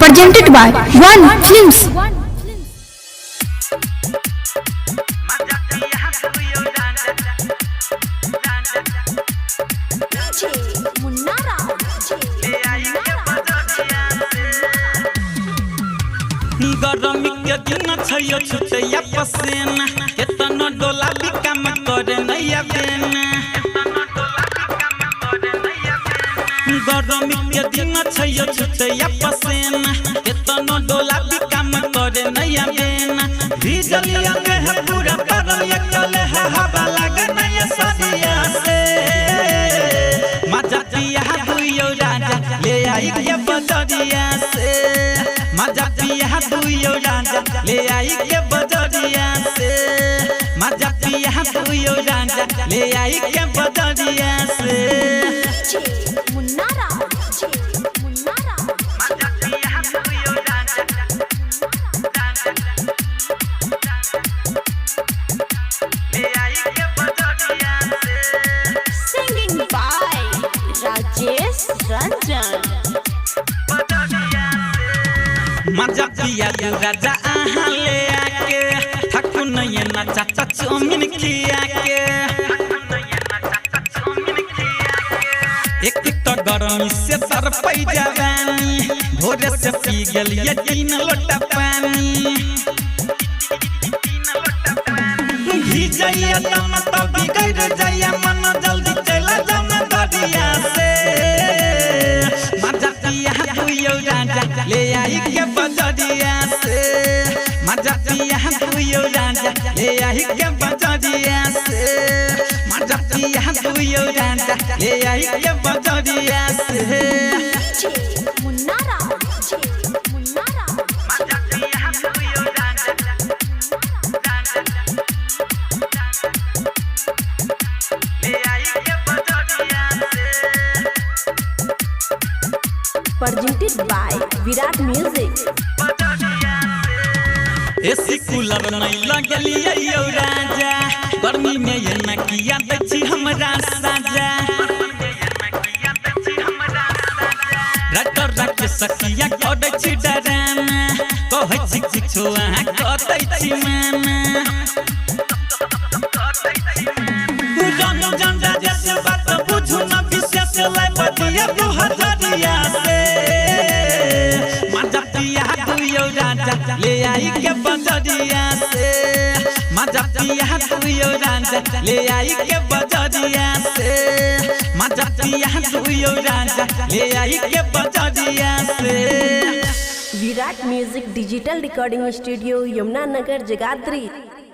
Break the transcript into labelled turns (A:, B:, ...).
A: presented by One Films.
B: गरमी के दिन छयो छुटैया पसेना केतनो डोला भी काम करे नैया बेना गरमी के दिन छयो छुटैया पसेना केतनो डोला भी काम करे नैया बेना भीजलिया के है पूरा परलिया कले है हवा लगे नैया सदिया से मजा पिया दुइयो राजा ले आई के बजरिया से मजा पिया दुइयो राजा ले आई के बजरिया से मजा पिया दुइयो राजा ले आई के बजरिया से
C: मुन्नारा मजा पिया दुइयो राजा ले आई के बजरिया से सिंगिंग बाय राजेश रंजन
B: मजा पिया दू राजा आहा ले आके थकू नहीं ना चाचा चौमिन खिया के एक तो गर्मी से सर पै जवानी भोरे से पी गलिए 3 लोटा पानी भीजैया दम तो बिगड़ जाइए मन जल्दी चला जाना दरिया से मजा पिया दुइयो राजा ले आई के बजरिया से मजा पिया दुइयो राजा ले आई के बजरिया से मजा पिया दुइयो राजा ले आई के बजरिया से
C: मुन्नारा मजा पिया दुइयो राजा ले आई के बजरिया से presented by Virat Music.
B: AC cooler नहीं लगलिए यो राजा गर्मी में ये न किया दछि हमरा साजा रटर रख सकिया कदै छी डराना कहै छी किछो अहाँ कदै छी माना रंग जंडा जैसे बात बुझू न विशेष लै बदिया 2000 से मजा पिया दुइयो राजा ले आई के बजरिया से मजा पिया दुइयो राजा ले आई के बजरिया से मजा पिया दुइयो राजा ले आई के बजरिया से
C: Virat Music Digital Recording Studio, Yamuna Nagar, Jagadri.